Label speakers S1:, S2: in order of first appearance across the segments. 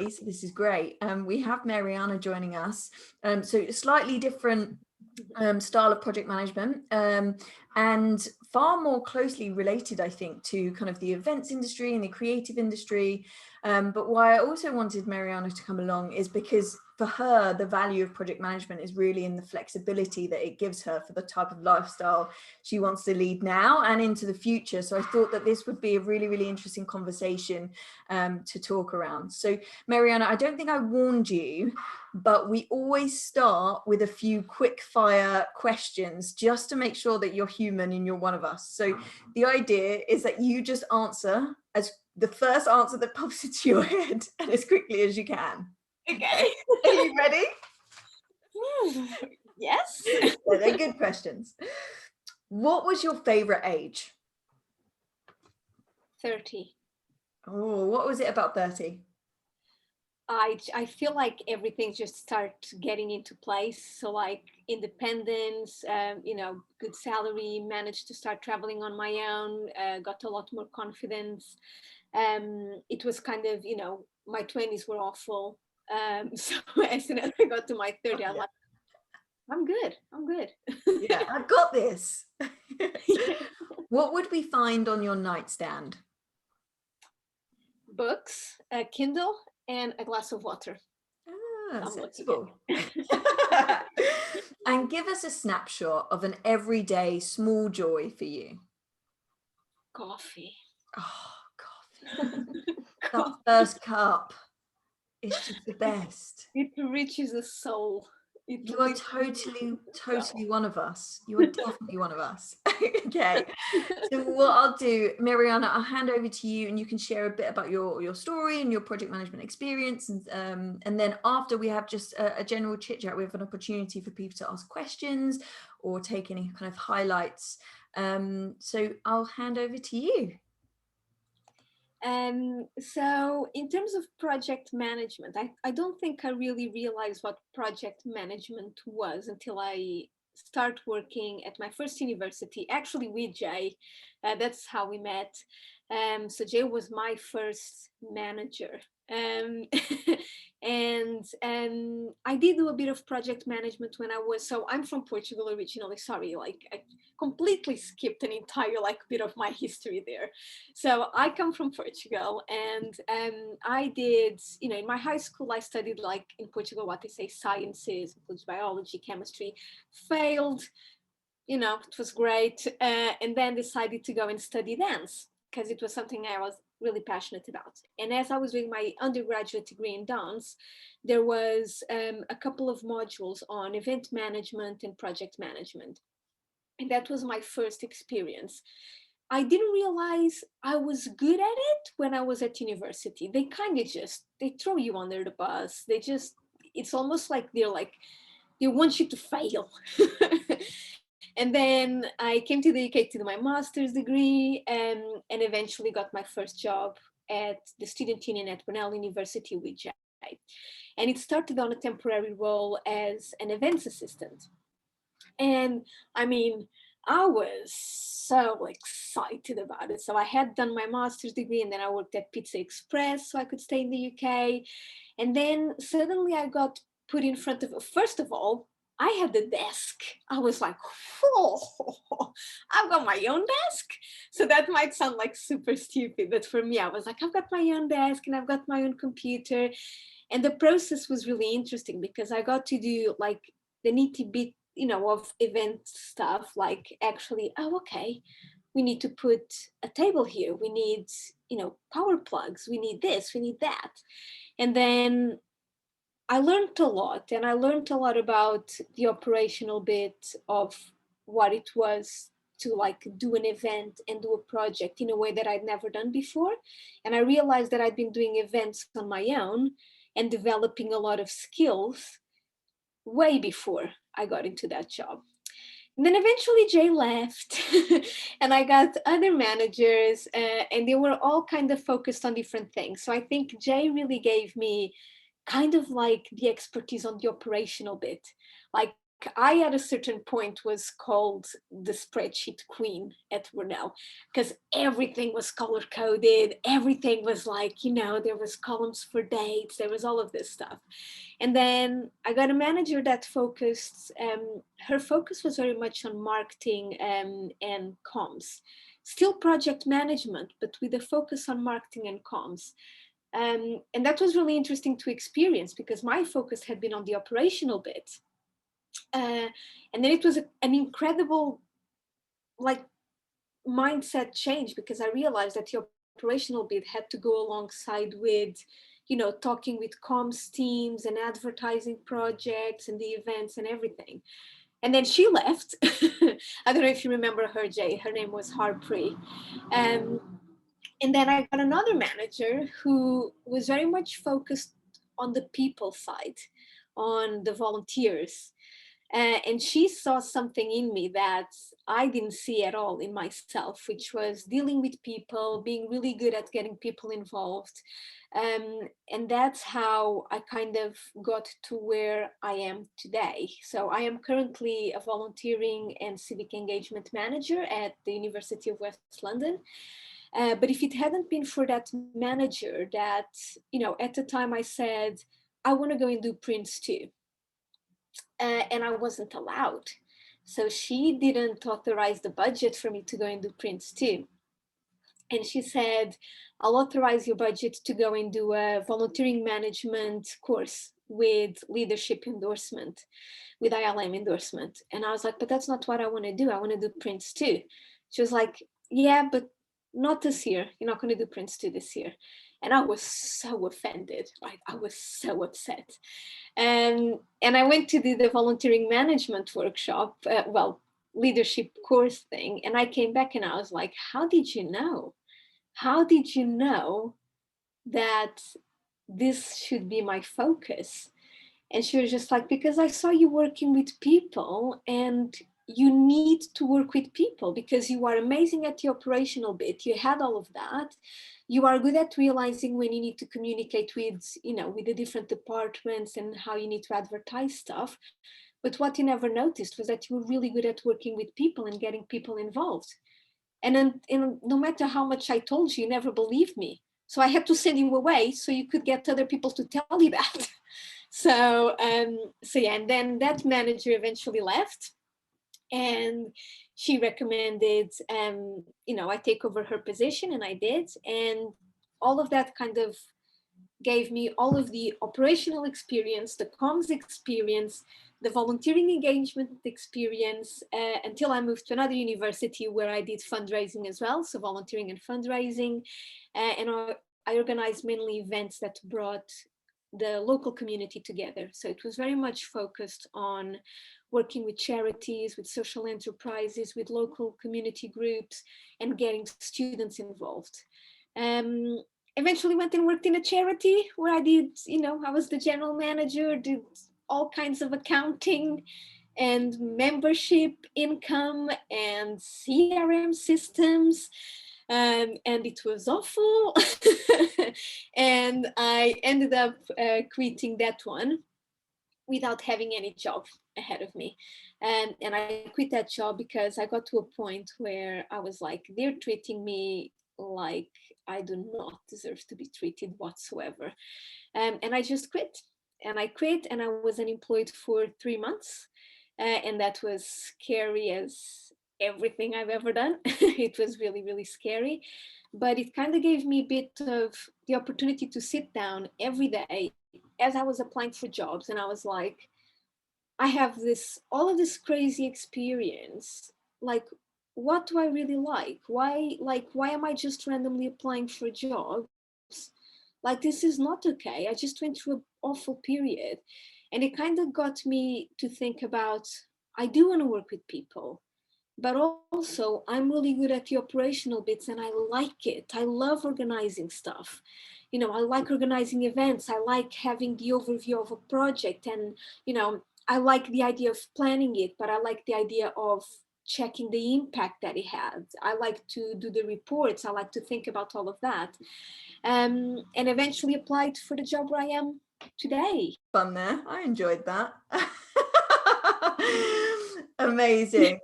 S1: So this is great. We have Mariana joining us. So slightly different style of project management, and far more closely related, I think, to kind of the events industry and the creative industry. But why I also wanted Mariana to come along is because for her, the value of project management is really in the flexibility that it gives her for the type of lifestyle she wants to lead now and into the future. So I thought that this would be a really, really interesting conversation to talk around. So Mariana, I don't think I warned you, but we always start with a few quick fire questions just to make sure that you're human and you're one of us. So the idea is that you just answer as the first answer that pops into your head and as quickly as you can.
S2: Okay.
S1: Are you ready?
S2: Yes.
S1: Yeah, they're good questions. What was your favorite age?
S2: 30.
S1: Oh, what was it about 30?
S2: I feel like everything just starts getting into place. So like independence, good salary, managed to start traveling on my own, got a lot more confidence. It was kind of, my 20s were awful. So as soon as I got to my 30, I'm like, I'm good.
S1: Yeah, I've got this. What would we find on your nightstand?
S2: Books, a Kindle, and a glass of water.
S1: Ah,
S2: I'm looking
S1: sensible. And give us a snapshot of an everyday small joy for you.
S2: Coffee.
S1: Oh, coffee. That first cup is just the best.
S2: It reaches the soul.
S1: You are totally one of us. You are definitely one of us. Okay. So what I'll do, Mariana, I'll hand over to you and you can share a bit about your story and your project management experience. And then after we have just a general chit chat, we have an opportunity for people to ask questions or take any kind of highlights. So I'll hand over to you.
S2: So in terms of project management, I don't think I really realized what project management was until I start working at my first university, actually with Jay. That's how we met. So Jay was my first manager. Um, and I did do a bit of project management when so I'm from Portugal originally. Sorry, like I completely skipped an entire like bit of my history there. So I come from Portugal, and I did, in my high school, I studied like in Portugal, what they say sciences, includes biology, chemistry, failed, it was great. And then decided to go and study dance because it was something I was really passionate about. And as I was doing my undergraduate degree in dance, there was a couple of modules on event management and project management. And that was my first experience. I didn't realize I was good at it when I was at university. They kind of they throw you under the bus. It's almost like they want you to fail. And then I came to the UK to do my master's degree, and eventually got my first job at the student union at Brunel University with Jay. And it started on a temporary role as an events assistant. And I mean, I was so excited about it. So I had done my master's degree, and then I worked at Pizza Express so I could stay in the UK. And then suddenly I got put in front of, first of all, I had the desk. I was like, oh, I've got my own desk. So that might sound like super stupid, but for me, I was like, I've got my own desk and I've got my own computer. And the process was really interesting because I got to do like the nitty bit, of event stuff, like actually, oh, okay, we need to put a table here. We need, power plugs. We need this, we need that. And then I learned a lot, and I learned a lot about the operational bit of what it was to like do an event and do a project in a way that I'd never done before. And I realized that I'd been doing events on my own and developing a lot of skills way before I got into that job. And then eventually Jay left and I got other managers, and they were all kind of focused on different things. So I think Jay really gave me kind of like the expertise on the operational bit. Like I, at a certain point, was called the spreadsheet queen at Brunel, because everything was color coded. Everything was like, there was columns for dates. There was all of this stuff. And then I got a manager that focused, her focus was very much on marketing and comms, still project management, but with a focus on marketing and comms. And that was really interesting to experience, because my focus had been on the operational bit. And then it was an incredible mindset change, because I realized that the operational bit had to go alongside with talking with comms teams and advertising projects and the events and everything. And then she left. I don't know if you remember her, Jay. Her name was Harpreet. And then I got another manager who was very much focused on the people side, on the volunteers. And she saw something in me that I didn't see at all in myself, which was dealing with people, being really good at getting people involved. And that's how I kind of got to where I am today. So I am currently a volunteering and civic engagement manager at the University of West London. But if it hadn't been for that manager that, at the time I said, I want to go and do prints too. And I wasn't allowed. So she didn't authorize the budget for me to go and do prints too. And she said, I'll authorize your budget to go and do a volunteering management course with leadership endorsement, with ILM endorsement. And I was like, but that's not what I want to do. I want to do prints too. She was like, yeah, but not this year. You're not going to do prints too this year. And I was so offended, right? I was so upset. And I went to do the volunteering management workshop, leadership course thing. And I came back and I was like, how did you know? How did you know that this should be my focus? And she was just like, because I saw you working with people, and you need to work with people because you are amazing at the operational bit. You had all of that. You are good at realizing when you need to communicate with, with the different departments and how you need to advertise stuff. But what you never noticed was that you were really good at working with people and getting people involved. And then, no matter how much I told you, you never believed me. So I had to send you away so you could get other people to tell you that. So yeah, and then that manager eventually left, and she recommended, I take over her position, and I did. And all of that kind of gave me all of the operational experience, the comms experience, the volunteering engagement experience, until I moved to another university where I did fundraising as well. So volunteering and fundraising. And I organized mainly events that brought the local community together. So it was very much focused on working with charities, with social enterprises, with local community groups, and getting students involved. Eventually went and worked in a charity where I did, I was the general manager, did all kinds of accounting and membership income and CRM systems. And it was awful. And I ended up quitting that one without having any job ahead of me. And I quit that job because I got to a point where I was like, they're treating me like I do not deserve to be treated whatsoever. And I just quit. And I quit, and I was unemployed for 3 months. And that was scary as everything I've ever done. It was really, really scary. But it kind of gave me a bit of the opportunity to sit down every day as I was applying for jobs. And I was like, I have all of this crazy experience. Like, what do I really like? Why am I just randomly applying for jobs? Like, this is not okay. I just went through an awful period. And it kind of got me to think about, I do want to work with people, but also I'm really good at the operational bits, and I like it. I love organizing stuff. I like organizing events. I like having the overview of a project, and, I like the idea of planning it, but I like the idea of checking the impact that it had. I like to do the reports. I like to think about all of that. And eventually applied for the job where I am today.
S1: Fun there. I enjoyed that. Amazing.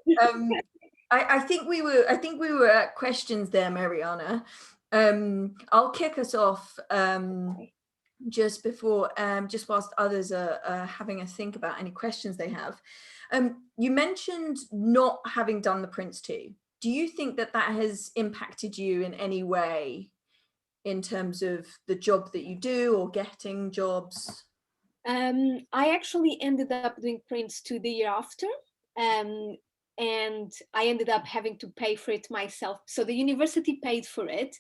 S1: I think we were at questions there, Mariana. I'll kick us off just before, just whilst others are having a think about any questions they have. You mentioned not having done the Prince 2. Do you think that that has impacted you in any way in terms of the job that you do or getting jobs?
S2: I actually ended up doing Prince 2 the year after. And I ended up having to pay for it myself. So the university paid for it,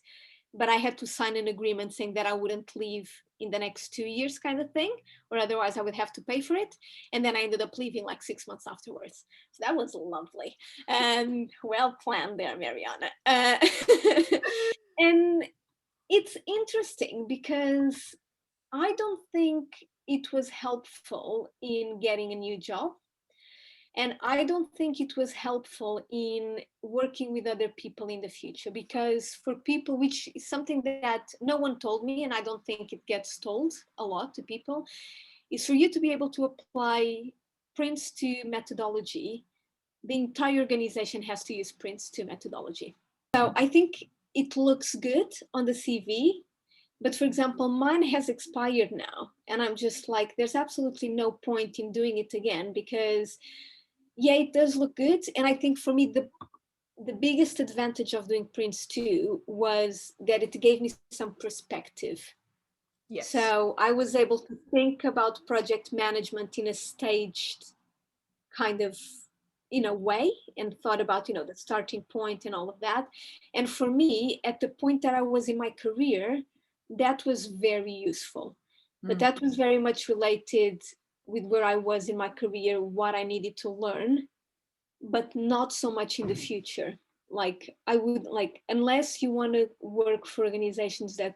S2: but I had to sign an agreement saying that I wouldn't leave in the next 2 years, kind of thing, or otherwise I would have to pay for it. And then I ended up leaving like 6 months afterwards. So that was lovely. Well planned there, Mariana. And it's interesting because I don't think it was helpful in getting a new job. And I don't think it was helpful in working with other people in the future, because for people, which is something that no one told me, and I don't think it gets told a lot to people, is for you to be able to apply Prince 2 methodology, the entire organization has to use Prince 2 methodology. So I think it looks good on the CV, but for example, mine has expired now. And I'm just like, there's absolutely no point in doing it again, because yeah, it does look good. And I think for me, the biggest advantage of doing Prince 2 was that it gave me some perspective.
S1: Yes.
S2: So I was able to think about project management in a staged kind of, way, and thought about, the starting point and all of that. And for me, at the point that I was in my career, that was very useful. But that was very much related with where I was in my career, what I needed to learn, but not so much in the future. Like I would like, unless you want to work for organizations that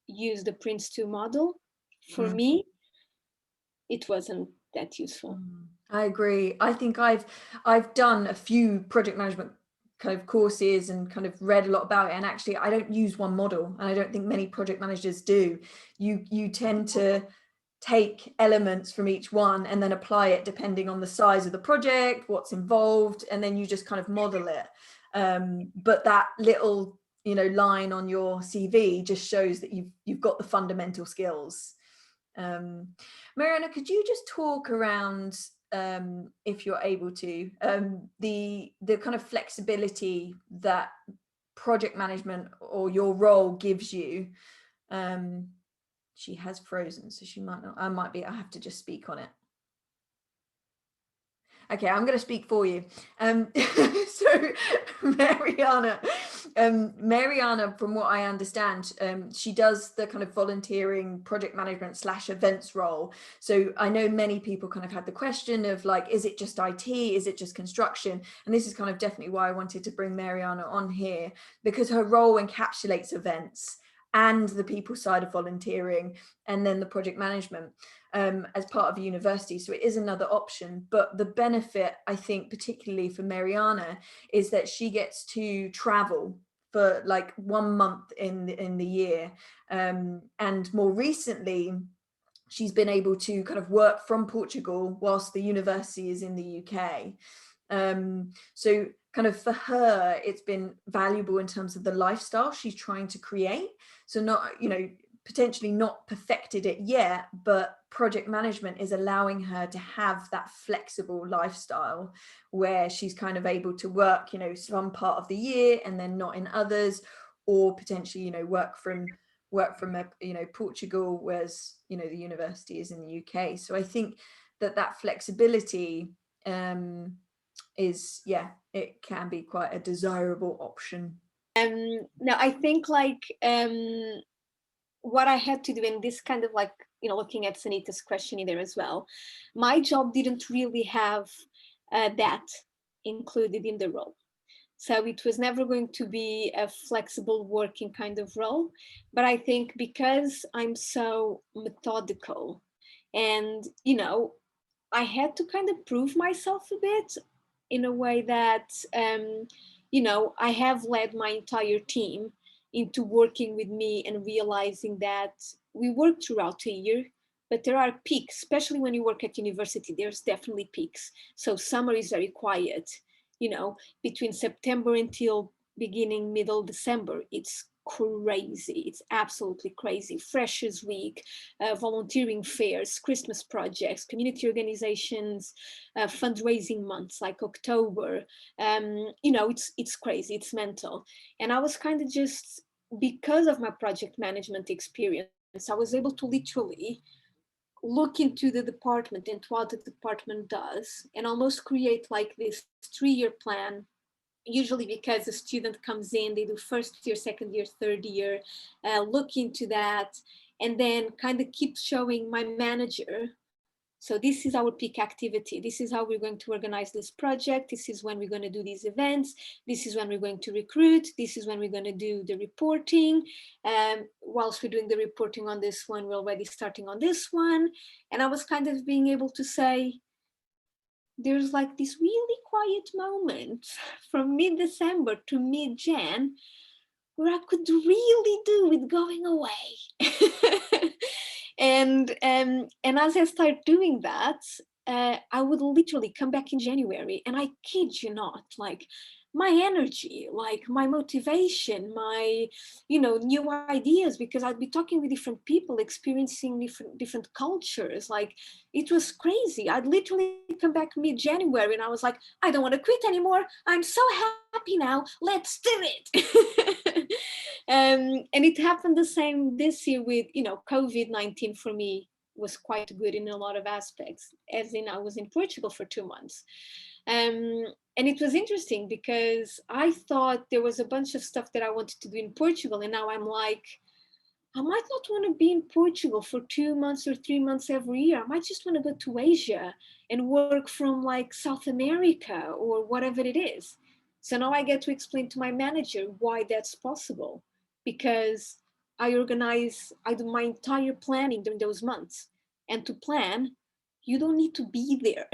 S2: use the Prince 2 model, for me, it wasn't that useful.
S1: I agree. I think I've done a few project management kind of courses and kind of read a lot about it, and actually I don't use one model, and I don't think many project managers do. You tend to take elements from each one and then apply it depending on the size of the project, what's involved, and then you just kind of model it. But that little line on your CV just shows that you've got the fundamental skills. Mariana, could you just talk around, if you're able to, the kind of flexibility that project management or your role gives you? She has frozen, so she might not. I have to just speak on it. Okay, I'm going to speak for you. So Mariana, from what I understand, she does the kind of volunteering project management / events role. So I know many people kind of had the question of like, is it just IT? Is it just construction? And this is kind of definitely why I wanted to bring Mariana on here, because her role encapsulates events and the people side of volunteering, and then the project management as part of a university. So it is another option. But the benefit, I think, particularly for Mariana, is that she gets to travel for like 1 month in the year. And more recently, she's been able to kind of work from Portugal whilst the university is in the UK. So kind of for her, it's been valuable in terms of the lifestyle she's trying to create. So not, potentially not perfected it yet, but project management is allowing her to have that flexible lifestyle where she's kind of able to work, some part of the year and then not in others, or potentially, work from Portugal, whereas, the university is in the UK. So I think that flexibility is, it can be quite a desirable option.
S2: Now I think like what I had to do, and this kind of like, looking at Sanita's question in there as well, my job didn't really have that included in the role. So it was never going to be a flexible working kind of role. But I think because I'm so methodical and, I had to kind of prove myself a bit in a way that, I have led my entire team into working with me and realizing that we work throughout a year but there are peaks, especially when you work at university. There's definitely peaks. So summer is very quiet, you know, between September until beginning, middle December. It's crazy. It's absolutely crazy. Freshers Week, volunteering fairs, Christmas projects, community organizations, fundraising months like October. You know, it's crazy. It's mental. And I was kind of just, because of my project management experience, I was able to literally look into the department and what the department does and almost create like this 3-year plan. Usually because a student comes in, they do first year, second year, third year, look into that, and then kind of keep showing my manager, so this is our peak activity. This is how we're going to organize this project. This is when we're going to do these events. This is when we're going to recruit. This is when we're going to do the reporting. Whilst we're doing the reporting on this one, we're already starting on this one. And I was kind of being able to say, there's like this really quiet moment from mid-December to mid-Jan where I could really do with going away. And as I started doing that, I would literally come back in January, and I kid you not, like my energy, like my motivation, my, you know, new ideas, because I'd be talking with different people, experiencing different cultures. Like it was crazy. I'd literally come back mid-January and I was like, I don't want to quit anymore. I'm so happy now. Let's do it. And it happened the same this year with, you know, COVID-19 for me was quite good in a lot of aspects, as in I was in Portugal for 2 months. And it was interesting because I thought there was a bunch of stuff that I wanted to do in Portugal. And now I'm like, I might not want to be in Portugal for 2 months or 3 months every year. I might just want to go to Asia and work from like South America or whatever it is. So now I get to explain to my manager why that's possible, because I do my entire planning during those months. And to plan, you don't need to be there,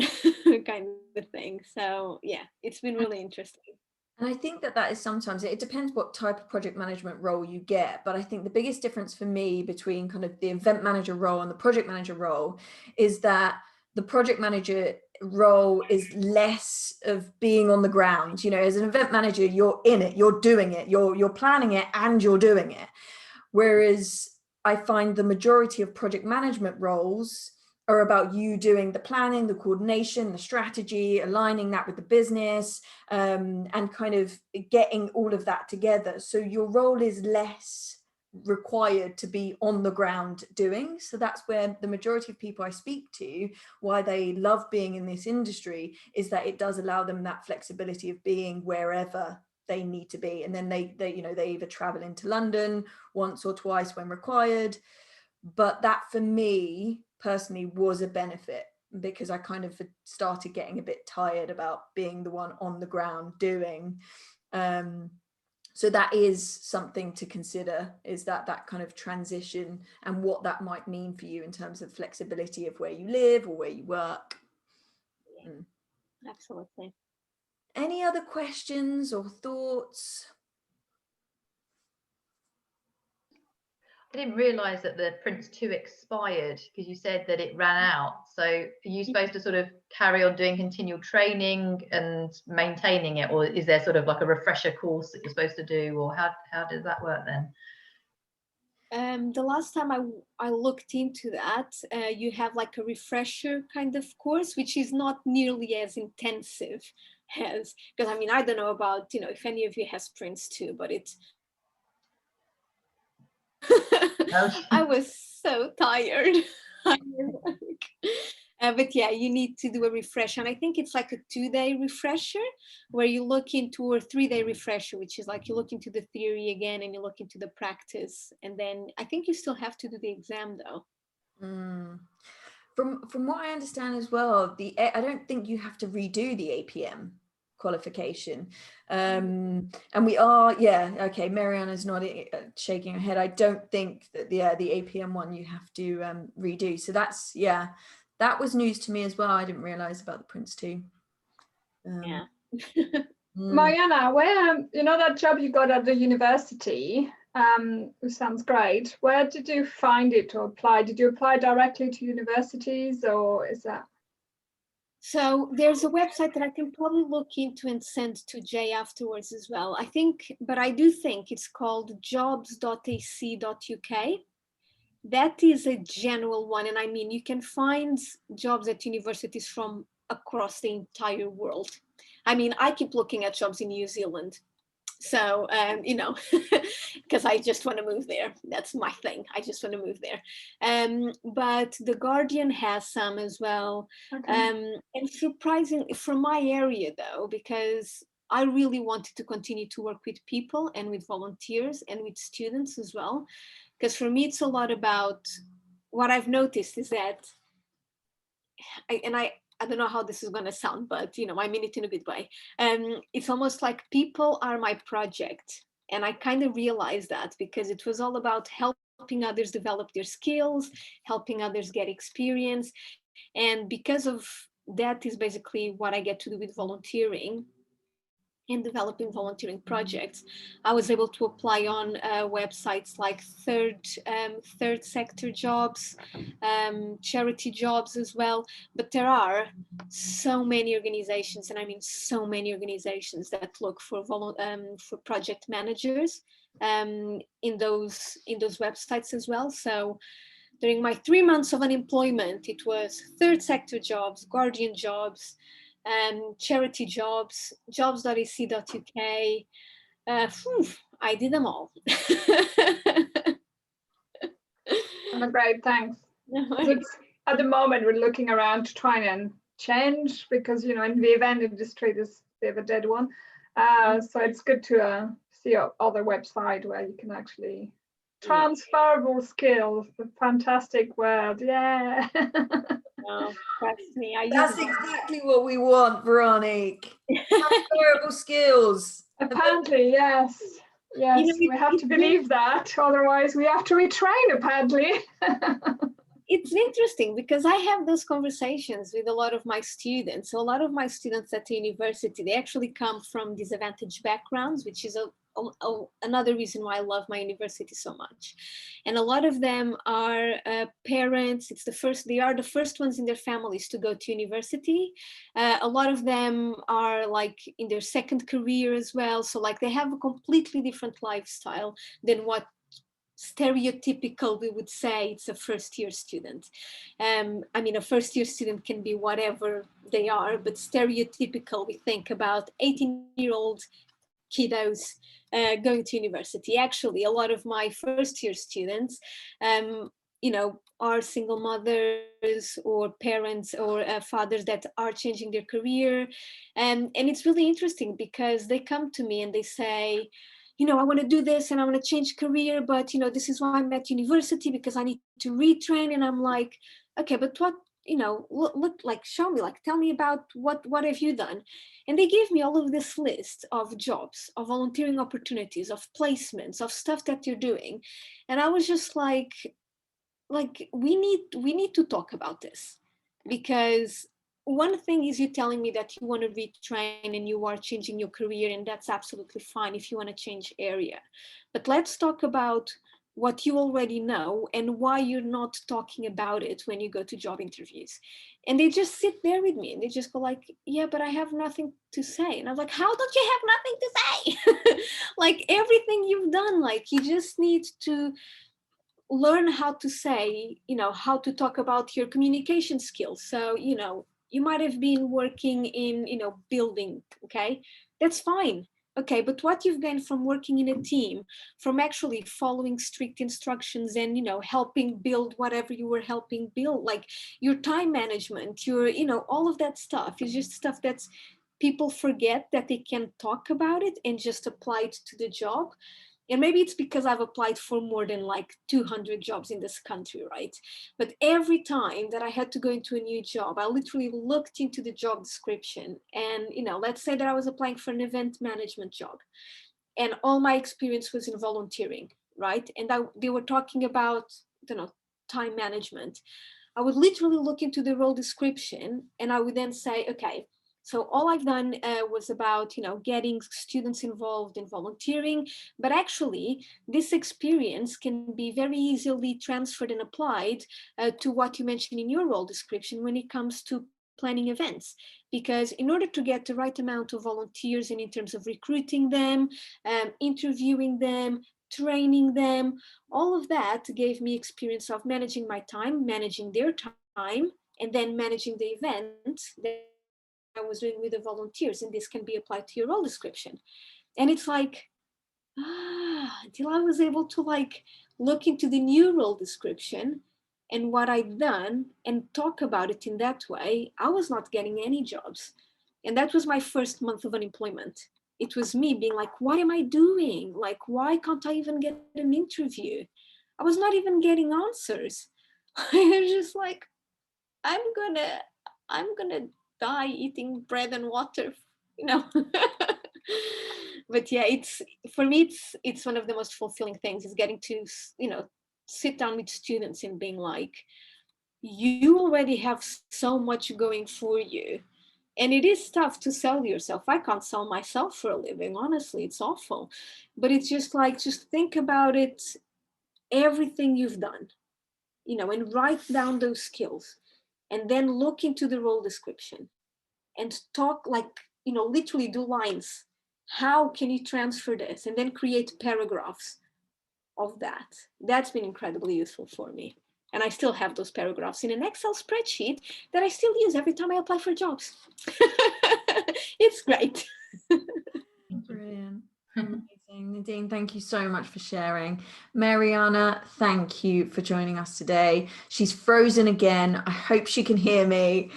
S2: kind of thing. So yeah, it's been really interesting.
S1: And I think that is sometimes, it depends what type of project management role you get. But I think the biggest difference for me between kind of the event manager role and the project manager role is that the project manager role is less of being on the ground. You know, as an event manager, you're in it, you're doing it, you're planning it and you're doing it. Whereas I find the majority of project management roles are about you doing the planning, the coordination, the strategy, aligning that with the business, and kind of getting all of that together. So your role is less required to be on the ground doing. So that's where the majority of people I speak to, why they love being in this industry, is that it does allow them that flexibility of being wherever they need to be. And then they you know, they either travel into London once or twice when required. But that for me personally was a benefit, because I kind of started getting a bit tired about being the one on the ground doing. So that is something to consider, is that kind of transition and what that might mean for you in terms of flexibility of where you live or where you work.
S2: Yeah, absolutely.
S1: Any other questions or thoughts?
S3: I didn't realise that the Prince 2 expired, because you said that it ran out. So are you supposed to sort of carry on doing continual training and maintaining it, or is there sort of like a refresher course that you're supposed to do, or how does that work then?
S2: The last time I looked into that, you have like a refresher kind of course, which is not nearly as intensive as, because I mean, I don't know about, you know, if any of you has Prince 2, but it's I was so tired. But yeah, you need to do a refresher. And I think it's like a 2-day refresher where you look into, or 3-day refresher, which is like you look into the theory again and you look into the practice. And then I think you still have to do the exam though.
S1: From what I understand as well, I don't think you have to redo the APM qualification. And we are, yeah, okay, Mariana's nodding, shaking her head. I don't think that the APM one you have to redo. So that's, yeah, that was news to me as well. I didn't realize about the Prince 2.
S2: Yeah.
S4: Mariana, where, you know, that job you got at the university, Which sounds great. Where did you find it or apply? Did you apply directly to universities, or is that?
S2: So there's a website that I can probably look into and send to Jay afterwards as well. I think, but I do think it's called jobs.ac.uk. That is a general one. And I mean, you can find jobs at universities from across the entire world. I mean, I keep looking at jobs in New Zealand. So, you know, because I just want to move there. That's my thing. I just want to move there. But The Guardian has some as well.
S4: Okay.
S2: And surprising from my area, though, because I really wanted to continue to work with people and with volunteers and with students as well. Because for me, it's a lot about what I've noticed is that, I don't know how this is going to sound, but you know, I mean it in a good way. It's almost like people are my project. And I kind of realized that because it was all about helping others develop their skills, helping others get experience. And because of that is basically what I get to do with volunteering and developing volunteering projects. I was able to apply on websites like third sector jobs, charity jobs as well. But there are so many organizations, and I mean so many organizations that look for project managers in those websites as well. So during my 3 months of unemployment, it was third sector jobs, Guardian jobs, charity jobs, jobs.ac.uk. I did them all.
S4: Great, thanks. It's, at the moment, we're looking around to try and change because, you know, in the event industry, there's a bit of a dead one. So it's good to see other website where you can actually transferable skills. The fantastic word, yeah.
S2: Oh, trust me,
S1: That's exactly what we want, Veronique. Transferable skills.
S4: Apparently, yes. Yes,
S2: you know,
S4: we have to believe that. Otherwise, we have to retrain, apparently.
S2: It's interesting because I have those conversations with a lot of my students. So a lot of my students at the university, they actually come from disadvantaged backgrounds, which is another reason why I love my university so much. And a lot of them are parents. They are the first ones in their families to go to university. A lot of them are like in their second career as well. So like they have a completely different lifestyle than what stereotypical we would say it's a first year student. I mean, a first year student can be whatever they are, but stereotypical, we think about 18-year-old kiddos going to university. Actually, a lot of my first year students, you know, are single mothers or parents or fathers that are changing their career. And it's really interesting because they come to me and they say, you know, I want to do this and I want to change career, but, you know, this is why I'm at university because I need to retrain. And I'm like, okay, but what, you know, look, like, show me, like, tell me about what have you done? And they gave me all of this list of jobs, of volunteering opportunities, of placements, of stuff that you're doing. And I was just like we need to talk about this, because one thing is you telling me that you want to retrain and you are changing your career, and that's absolutely fine if you want to change area. But let's talk about what you already know and why you're not talking about it when you go to job interviews. And they just sit there with me and they just go like, yeah, but I have nothing to say. And I was like, how don't you have nothing to say? Like everything you've done, like you just need to learn how to say, you know, how to talk about your communication skills. So, you know, you might have been working in, you know, building, okay, that's fine. Okay, but what you've gained from working in a team, from actually following strict instructions and, you know, helping build whatever you were helping build, like your time management, your, you know, all of that stuff is just stuff that's people forget that they can talk about it and just apply it to the job. And maybe it's because I've applied for more than like 200 jobs in this country, right? But every time that I had to go into a new job, I literally looked into the job description. And, you know, let's say that I was applying for an event management job and all my experience was in volunteering, right? And they were talking about, you know, time management. I would literally look into the role description and I would then say, okay, So all I've done was about, getting students involved in volunteering, but actually this experience can be very easily transferred and applied to what you mentioned in your role description when it comes to planning events. Because in order to get the right amount of volunteers and in terms of recruiting them, interviewing them, training them, all of that gave me experience of managing my time, managing their time, and then managing the event that I was doing with the volunteers. And this can be applied to your role description. And it's like, until I was able to look into the new role description and what I'd done and talk about it in that way, I was not getting any jobs. And that was my first month of unemployment. It was me being like, what am I doing? Like, why can't I even get an interview? I was not even getting answers. I was just like, I'm gonna die eating bread and water, you know. But yeah, it's for me, it's one of the most fulfilling things is getting to, sit down with students and being like, you already have so much going for you. And it is tough to sell yourself. I can't sell myself for a living, honestly, it's awful. But it's just like, just think about it, everything you've done, and write down those skills and then look into the role description and talk literally do lines. How can you transfer this? And then create paragraphs of that. That's been incredibly useful for me. And I still have those paragraphs in an Excel spreadsheet that I still use every time I apply for jobs. It's great.
S1: Brilliant. Amazing. Nadine, thank you so much for sharing. Mariana, thank you for joining us today. She's frozen again. I hope she can hear me.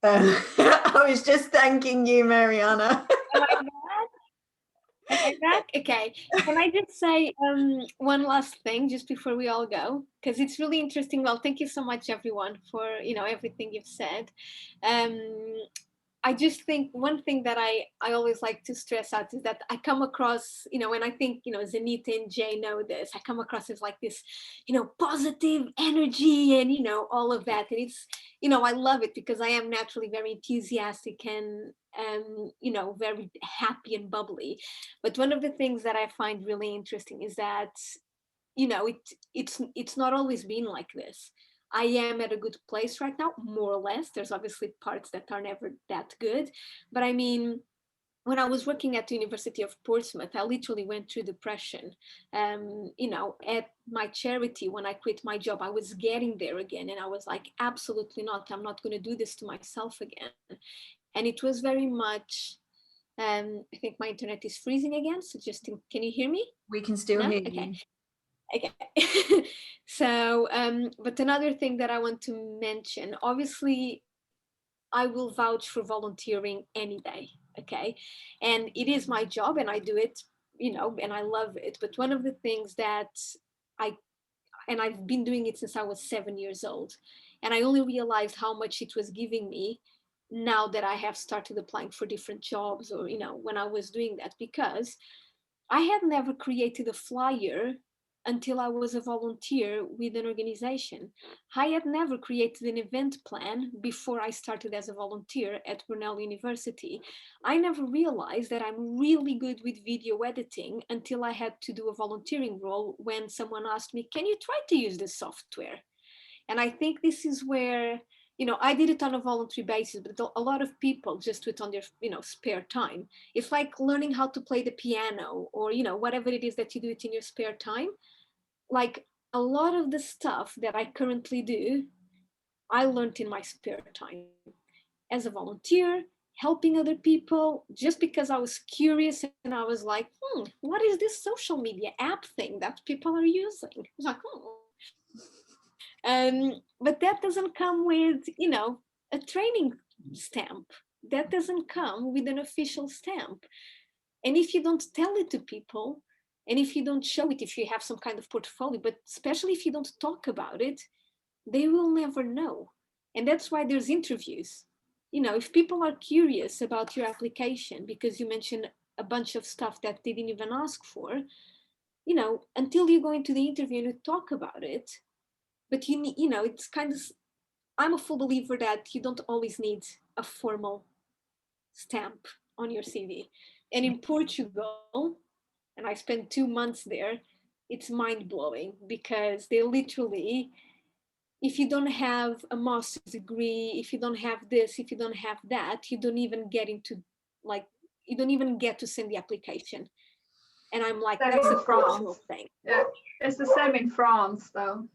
S1: I was just thanking you, Mariana.
S2: Am I back? Okay. Can I just say one last thing just before we all go? Because it's really interesting. Well, thank you so much, everyone, for everything you've said. I just think one thing that I always like to stress out is that I come across, and I think, Zanita and Jay know this, I come across as like this, positive energy and, all of that. And it's, I love it because I am naturally very enthusiastic and, very happy and bubbly. But one of the things that I find really interesting is that, it's not always been like this. I am at a good place right now, more or less. There's obviously parts that are never that good. But I mean, when I was working at the University of Portsmouth, I literally went through depression. At my charity, when I quit my job, I was getting there again. And I was like, absolutely not. I'm not going to do this to myself again. And it was very much, I think my internet is freezing again. So just, can you hear me?
S1: We can still hear
S2: Okay.
S1: you.
S2: Okay. So, but another thing that I want to mention, obviously, I will vouch for volunteering any day. Okay. And it is my job and I do it, and I love it. But one of the things that I've been doing it since I was 7 years old. And I only realized how much it was giving me now that I have started applying for different jobs or, when I was doing that, because I had never created a flyer until I was a volunteer with an organization. I had never created an event plan before I started as a volunteer at Brunel University. I never realized that I'm really good with video editing until I had to do a volunteering role when someone asked me, can you try to use this software? And I think this is where, I did it on a voluntary basis, but a lot of people just do it on their, spare time. It's like learning how to play the piano or, whatever it is that you do it in your spare time. Like a lot of the stuff that I currently do, I learned in my spare time as a volunteer, helping other people, just because I was curious and I was like, what is this social media app thing that people are using? I was like, but that doesn't come with, a training stamp. That doesn't come with an official stamp. And if you don't tell it to people, and if you don't show it, if you have some kind of portfolio, but especially if you don't talk about it, they will never know. And that's why there's interviews. If people are curious about your application because you mentioned a bunch of stuff that they didn't even ask for, until you go into the interview and you talk about it, but it's kind of, I'm a full believer that you don't always need a formal stamp on your CV. And in Portugal, and I spent 2 months there, it's mind-blowing because they literally, if you don't have a master's degree, if you don't have this, if you don't have that, you don't even get into, like, you don't even get to send the application. And I'm like, that's a cultural thing.
S4: Yeah, it's the same in France though.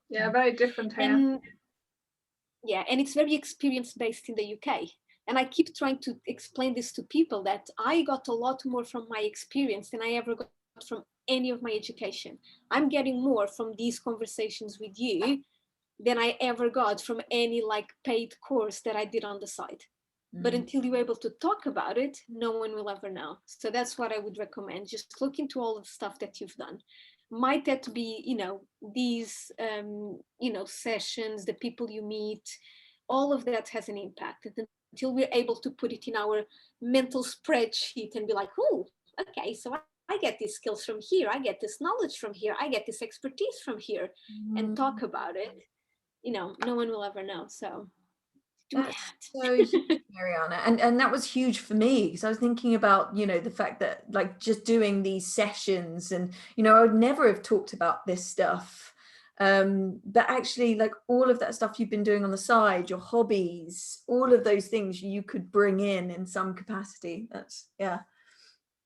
S4: Yeah, very different here.
S2: And yeah, and it's very experience based in the UK. And I keep trying to explain this to people that I got a lot more from my experience than I ever got from any of my education. I'm getting more from these conversations with you than I ever got from any like paid course that I did on the side. But until you're able to talk about it, no one will ever know. So that's what I would recommend. Just look into all of the stuff that you've done. Might that be, you know, these, you know, sessions, the people you meet, all of that has an impact. And until we're able to put it in our mental spreadsheet and be like, oh, okay, so I get these skills from here. I get this knowledge from here. I get this expertise from here, and talk about it. You know, no one will ever know. So do
S1: That's
S2: that.
S1: so huge, Mariana, and that was huge for me because I was thinking about, you know, the fact that like just doing these sessions, and you know, I would never have talked about this stuff, but actually like all of that stuff you've been doing on the side, your hobbies, all of those things you could bring in some capacity. That's, yeah,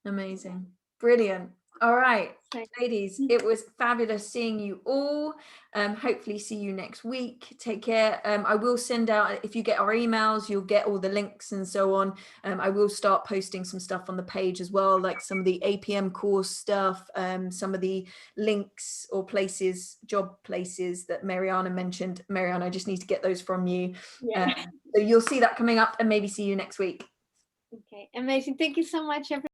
S1: amazing, brilliant. All right, ladies, it was fabulous seeing you all. Hopefully see you next week. Take care. I will send out, if you get our emails, you'll get all the links and so on. I will start posting some stuff on the page as well, like some of the APM course stuff, some of the links or places, job places that Mariana mentioned. Mariana, I just need to get those from you.
S2: Yeah.
S1: So you'll see that coming up, and maybe see you next week.
S2: Okay, amazing. Thank you so much, everyone.